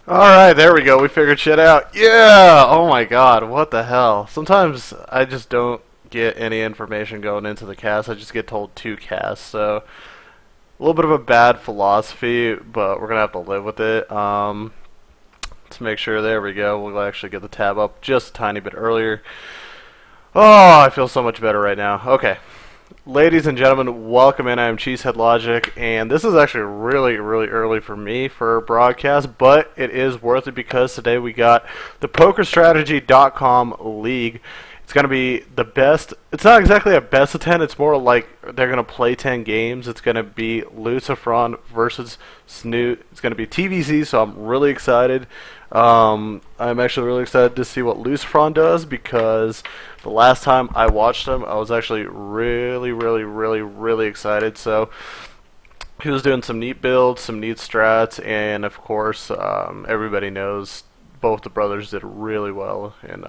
Alright, there we go. We figured shit out. Yeah! Oh my god, what the hell? Sometimes I just don't get any information going into the cast. I just get told to cast. So, a little bit of a bad philosophy, but we're going to have to live with it. To make sure, there we go. We'll actually get the tab up just a tiny bit earlier. Oh, I feel so much better right now. Okay. Ladies and gentlemen, welcome in. I am Cheesehead Logic, and this is actually really, really early for me for broadcast, but it is worth it because today we got the PokerStrategy.com League. It's going to be the best. It's not exactly a best of 10. It's more like they're going to play 10 games. It's going to be Lucifron versus Snute. It's going to be TVZ, so I'm really excited. I'm actually really excited to see what Lucifron does because the last time I watched him, I was actually really, really, really, really excited. So he was doing some neat builds, some neat strats, and of course, everybody knows both the brothers did really well in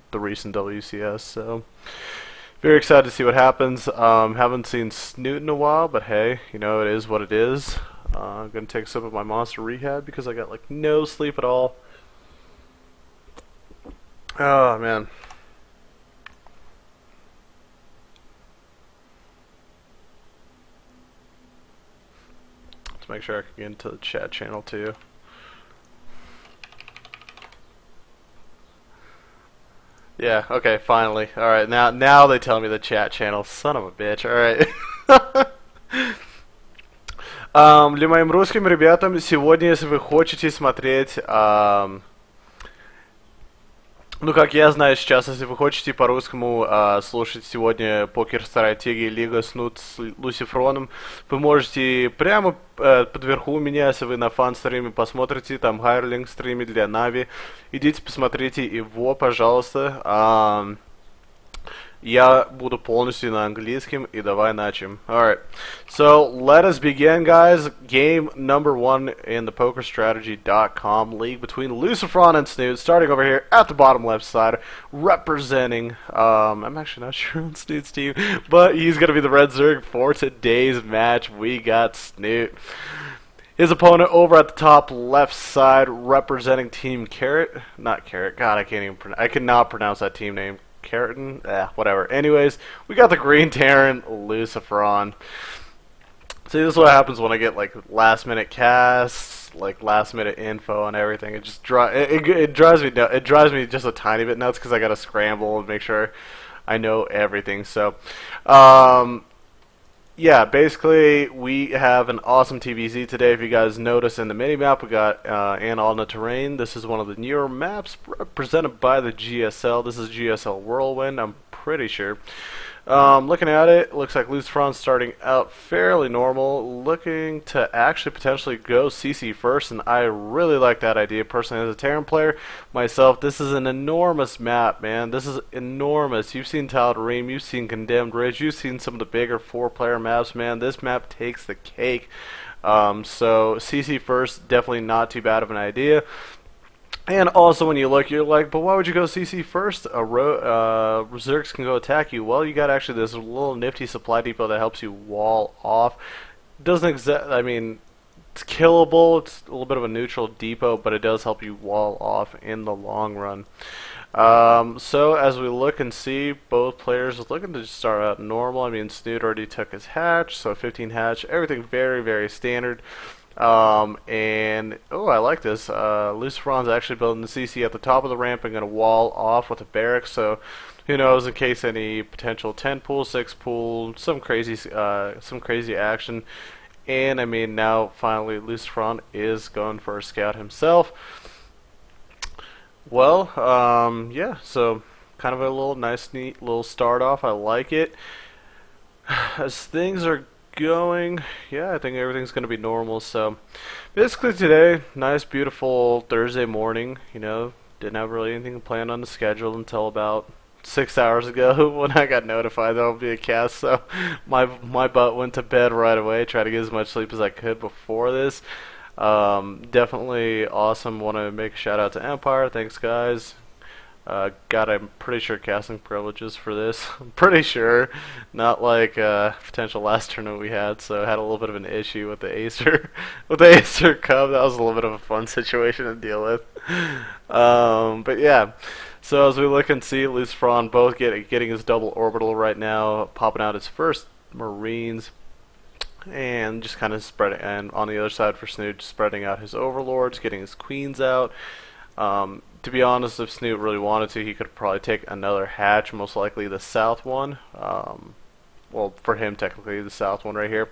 the recent WCS. So very excited to see what happens. Haven't seen Snute in a while, but hey, you know, it is what it is. I'm gonna take a sip of my Monster Rehab because I got like no sleep at all. Oh man. Let's make sure I can get into the chat channel too. Yeah, okay, finally. Alright, now they tell me the chat channel. Son of a bitch. Alright. Для моим русским ребятам сегодня, если вы хотите смотреть, ну как я знаю сейчас, если вы хотите по-русскому слушать сегодня покер-стратегии Лига Снут с Лусифроном, вы можете прямо под верху у меня, если вы на фан-стриме посмотрите, там хайрлинг стриме для Нави, идите посмотрите его, пожалуйста. Я буду полностью на английском, и давай начнем. Alright, so let us begin, guys. Game number one in the PokerStrategy.com League between Lucifron and Snute, starting over here at the bottom left side, representing, I'm actually not sure on Snute's team, but he's going to be the Red Zerg for today's match. We got Snute. His opponent over at the top left side, representing Team Carrot. Not Carrot, God, I cannot pronounce that team name. Keratin? Whatever. Anyways, we got the Green Terran Lucifron. See, this is what happens when I get like last minute casts, like last minute info and everything. It just it drives me nuts. It drives me just a tiny bit nuts because I gotta scramble and make sure I know everything. So, yeah, basically we have an awesome TVZ today. If you guys notice in the mini-map, we got An on the Terrain. This is one of the newer maps presented by the GSL. This is GSL Whirlwind, I'm pretty sure. Looking at it, looks like Lucifron's starting out fairly normal, looking to actually potentially go CC first, and I really like that idea personally as a Terran player myself. This is an enormous map, man. This is enormous. You've seen Tal'Darim, you've seen Condemned Ridge, you've seen some of the bigger 4-player maps, man. This map takes the cake. So CC first, definitely not too bad of an idea. And also, when you look, you're like, but why would you go CC first? Zergs can go attack you. Well, you got actually this little nifty supply depot that helps you wall off. Doesn't I mean, it's killable. It's a little bit of a neutral depot, but it does help you wall off in the long run. So as we look and see, both players are looking to start out normal. I mean, Snute already took his hatch, so 15 hatch. Everything very, very standard. And oh, I like this. Lucifron's actually building the CC at the top of the ramp and going to wall off with a barracks. So who knows, in case any potential 10 pool, 6 pool, some crazy action. And I mean, now finally Lucifron is going for a scout himself. Well, yeah. So kind of a little nice, neat little start off. I like it. As things are going, yeah, I think everything's gonna be normal. So basically today, nice beautiful Thursday morning, you know, didn't have really anything planned on the schedule until about 6 hours ago when I got notified there will be a cast. So my butt went to bed right away, tried to get as much sleep as I could before this. Definitely awesome. Want to make a shout out to Empire, thanks guys. Got, I'm pretty sure, casting privileges for this. I'm pretty sure. Not like potential last tournament we had, so I had a little bit of an issue with the Acer with the Acer Cub. That was a little bit of a fun situation to deal with. But yeah. So as we look and see, Lucifron both getting his double orbital right now, popping out his first Marines, and just kind of spreading. And on the other side for Snute, spreading out his overlords, getting his queens out. To be honest, if Snute really wanted to, he could probably take another hatch, most likely the south one. Well, for him, technically, the south one right here.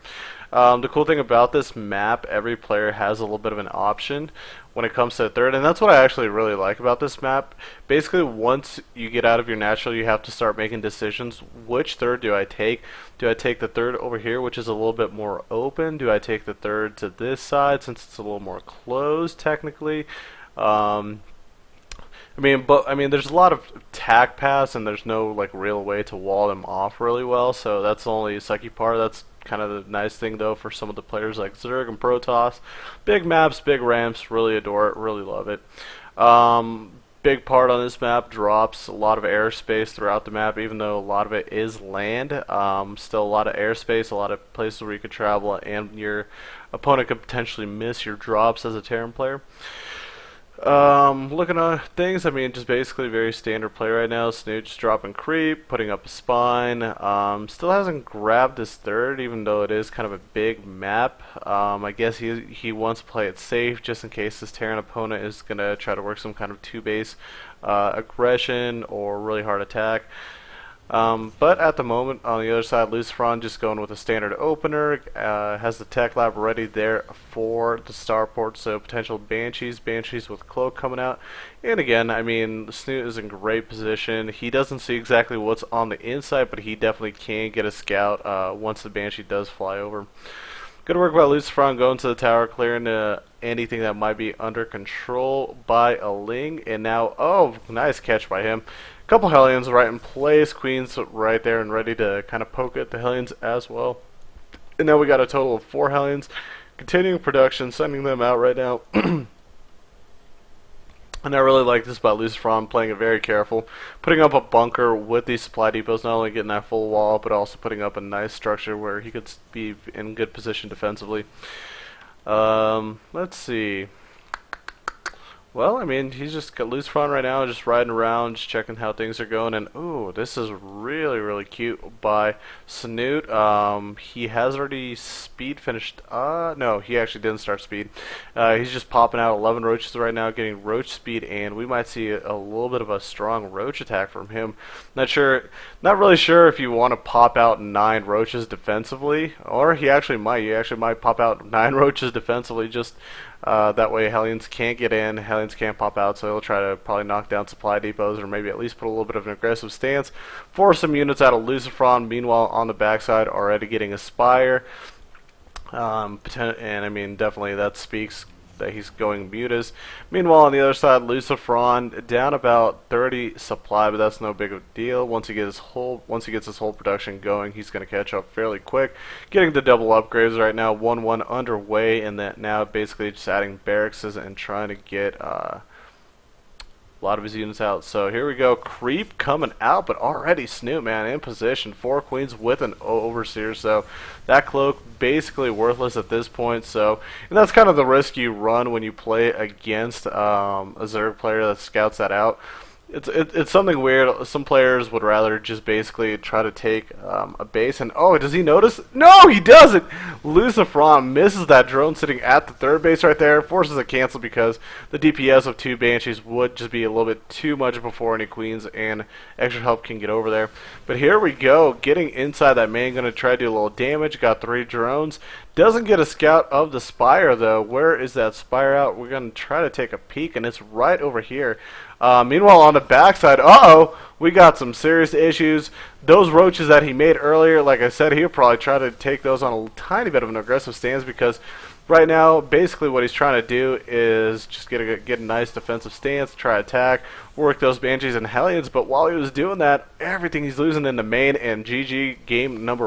The cool thing about this map, every player has a little bit of an option when it comes to the third, and that's what I actually really like about this map. Basically, once you get out of your natural, you have to start making decisions. Which third do I take? Do I take the third over here, which is a little bit more open? Do I take the third to this side, since it's a little more closed, technically? I mean, there's a lot of tack paths, and there's no like real way to wall them off really well. So that's the only sucky part. That's kind of the nice thing though for some of the players like Zerg and Protoss. Big maps, big ramps. Really adore it. Really love it. Big part on this map, drops a lot of airspace throughout the map, even though a lot of it is land. Still a lot of airspace, a lot of places where you could travel, and your opponent could potentially miss your drops as a Terran player. Looking at things, I mean, just basically very standard play right now. Snute just dropping creep, putting up a spine. Still hasn't grabbed his third, even though it is kind of a big map. I guess he wants to play it safe, just in case his Terran opponent is gonna try to work some kind of two-base aggression or really hard attack. But at the moment, on the other side, Lucifron just going with a standard opener, has the tech lab ready there for the starport, so potential Banshees with Cloak coming out. And again, I mean, Snute is in great position. He doesn't see exactly what's on the inside, but he definitely can get a scout once the Banshee does fly over. Good work by Lucifron going to the tower, clearing anything that might be under control by a Ling. And now, oh, nice catch by him. Couple Hellions right in place, Queens right there and ready to kind of poke at the Hellions as well. And now we got a total of 4 Hellions. Continuing production, sending them out right now. And I really like this about Lucifron, playing it very careful. Putting up a bunker with these supply depots, not only getting that full wall, but also putting up a nice structure where he could be in good position defensively. Let's see. Well, I mean, he's just got Lucifron right now, just riding around, just checking how things are going. And ooh, this is really, really cute by Snute. He has already speed finished. No, he actually didn't start speed. He's just popping out 11 roaches right now, getting roach speed, and we might see a little bit of a strong roach attack from him. Not really sure if you want to pop out 9 roaches defensively, or he actually might. You actually might pop out 9 roaches defensively, just that way Hellions can't get in, Hellions can't pop out, so he'll try to probably knock down supply depots or maybe at least put a little bit of an aggressive stance. Force some units out of Lucifron. Meanwhile, on the backside, already getting a Spire. And I mean, definitely that speaks that he's going mutas. Meanwhile, on the other side, Lucifron down about 30 supply, but that's no big of a deal. Once he gets his whole production going, he's going to catch up fairly quick. Getting the double upgrades right now, 1-1 underway, and that now basically just adding barracks and trying to get a lot of his units out. So here we go, creep coming out, but already Snute, man, in position. 4 queens with an overseer, so that cloak basically worthless at this point. So, and that's kind of the risk you run when you play against a Zerg player that scouts that out. It's something weird. Some players would rather just basically try to take a base, and oh, does he notice? No, he doesn't! Lucifron misses that drone sitting at the third base right there, forces a cancel because the DPS of 2 Banshees would just be a little bit too much before any Queens and extra help can get over there. But here we go, getting inside that main, going to try to do a little damage, got 3 drones. Doesn't get a scout of the Spire though. Where is that Spire out? We're going to try to take a peek, and it's right over here. Meanwhile, on the backside, we got some serious issues. Those roaches that he made earlier, like I said, he'll probably try to take those on a tiny bit of an aggressive stance, because right now, basically what he's trying to do is just get a nice defensive stance, try to attack, work those Banshees and Hellions. But while he was doing that, everything he's losing in the main, and GG game number